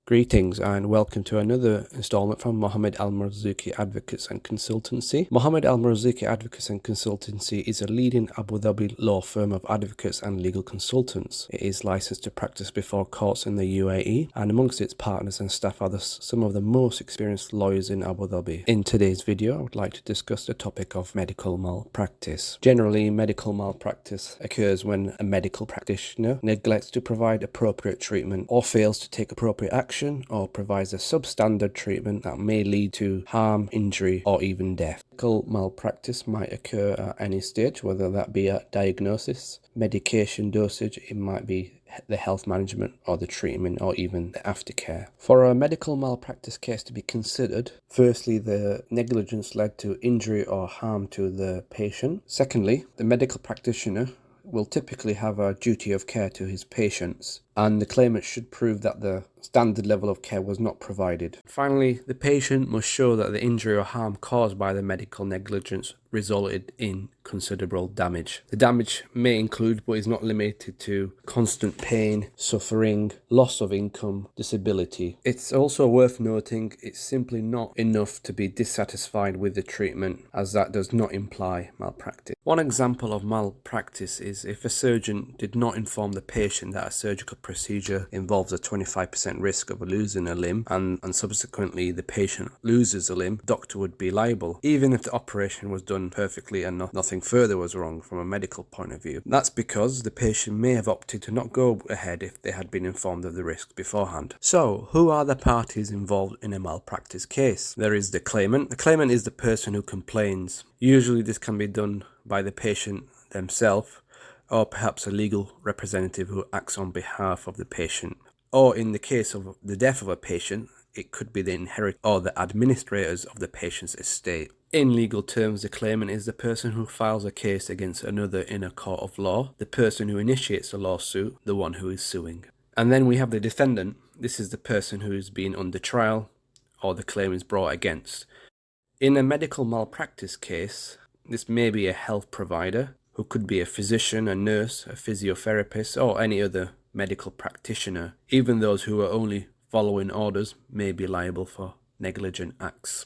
Greetings and welcome to another installment from Mohamed Marzooqi Advocates and Consultancy. Mohamed Marzooqi Advocates and Consultancy is a leading Abu Dhabi law firm of advocates and legal consultants. It is licensed to practice before courts in the UAE, and amongst its partners and staff are some of the most experienced lawyers in Abu Dhabi. In today's video, I would like to discuss the topic of medical malpractice. Generally, medical malpractice occurs when a medical practitioner neglects to provide appropriate treatment or fails to take appropriate action or provides a substandard treatment that may lead to harm, injury, or even death. Medical malpractice might occur at any stage, whether that be at diagnosis, medication dosage, it might be the health management or the treatment or even the aftercare. For a medical malpractice case to be considered, firstly, the negligence led to injury or harm to the patient. Secondly, the medical practitioner will typically have a duty of care to his patients, and the claimant should prove that the standard level of care was not provided. Finally, the patient must show that the injury or harm caused by the medical negligence resulted in considerable damage. The damage may include, but is not limited to, constant pain, suffering, loss of income, disability. It's also worth noting it's simply not enough to be dissatisfied with the treatment, as that does not imply malpractice. One example of malpractice is if a surgeon did not inform the patient that a surgical procedure involves a 25% risk of losing a limb, and subsequently the patient loses a limb, the doctor would be liable, even if the operation was done perfectly and nothing further was wrong from a medical point of view. That's because the patient may have opted to not go ahead if they had been informed of the risks beforehand. So, who are the parties involved in a malpractice case? There is the claimant. The claimant is the person who complains. Usually this can be done by the patient themselves, or perhaps a legal representative who acts on behalf of the patient. Or in the case of the death of a patient, it could be the inheritor or the administrators of the patient's estate. In legal terms, the claimant is the person who files a case against another in a court of law, the person who initiates a lawsuit, the one who is suing. And then we have the defendant. This is the person who is being under trial or the claim is brought against. In a medical malpractice case, this may be a health provider, who could be a physician, a nurse, a physiotherapist, or any other medical practitioner. Even those who are only following orders may be liable for negligent acts.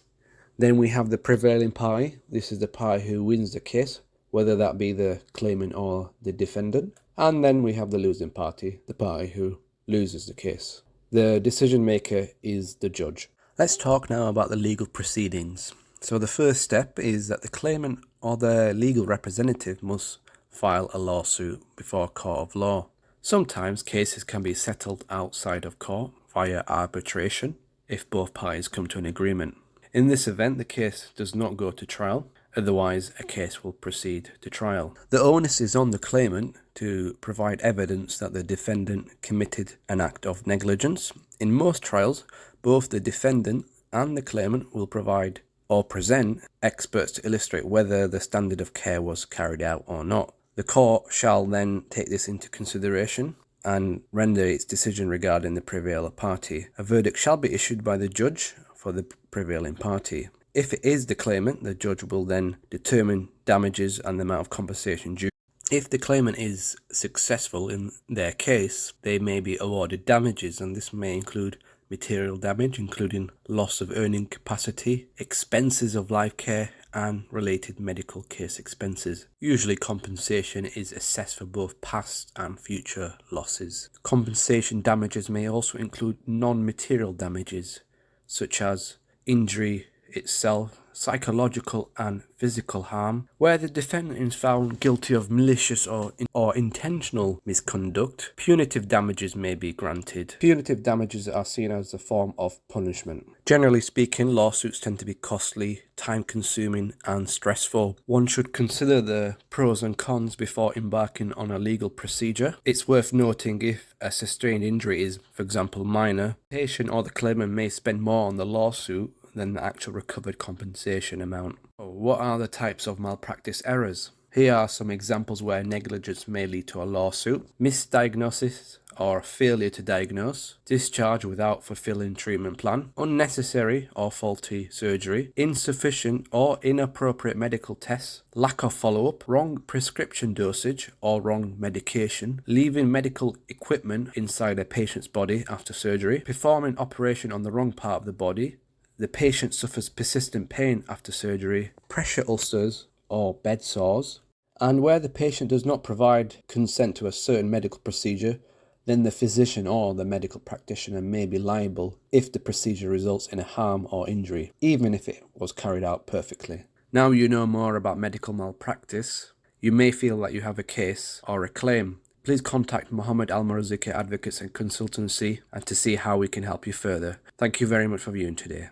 Then we have the prevailing party. This is the party who wins the case, whether that be the claimant or the defendant. And then we have the losing party, the party who loses the case. The decision maker is the judge. Let's talk now about the legal proceedings. So the first step is that the claimant or their legal representative must file a lawsuit before a court of law. Sometimes cases can be settled outside of court via arbitration if both parties come to an agreement. In this event, the case does not go to trial, otherwise a case will proceed to trial. The onus is on the claimant to provide evidence that the defendant committed an act of negligence. In most trials, both the defendant and the claimant will provide or present experts to illustrate whether the standard of care was carried out or not. The court shall then take this into consideration and render its decision regarding the prevailer party. A verdict shall be issued by the judge for the prevailing party. If it is the claimant, the judge will then determine damages and the amount of compensation due. If the claimant is successful in their case, they may be awarded damages, and this may include material damage, including loss of earning capacity, expenses of life care, and related medical case expenses. Usually compensation is assessed for both past and future losses. Compensation damages may also include non-material damages, such as injury itself, psychological and physical harm. Where the defendant is found guilty of malicious or intentional misconduct, punitive damages may be granted. Punitive damages are seen as a form of punishment. Generally speaking, lawsuits tend to be costly, time-consuming and stressful. One should consider the pros and cons before embarking on a legal procedure. It's worth noting if a sustained injury is, for example, minor, the patient or the claimant may spend more on the lawsuit than the actual recovered compensation amount. What are the types of malpractice errors? Here are some examples where negligence may lead to a lawsuit: misdiagnosis or failure to diagnose, discharge without fulfilling treatment plan, unnecessary or faulty surgery, insufficient or inappropriate medical tests, lack of follow-up, wrong prescription dosage or wrong medication, leaving medical equipment inside a patient's body after surgery, performing operation on the wrong part of the body, the patient suffers persistent pain after surgery, pressure ulcers or bed sores, and where the patient does not provide consent to a certain medical procedure, then the physician or the medical practitioner may be liable if the procedure results in a harm or injury, even if it was carried out perfectly. Now you know more about medical malpractice, you may feel that you have a case or a claim. Please contact Mohamed Marzooqi Advocates and Consultancy and to see how we can help you further. Thank you very much for viewing today.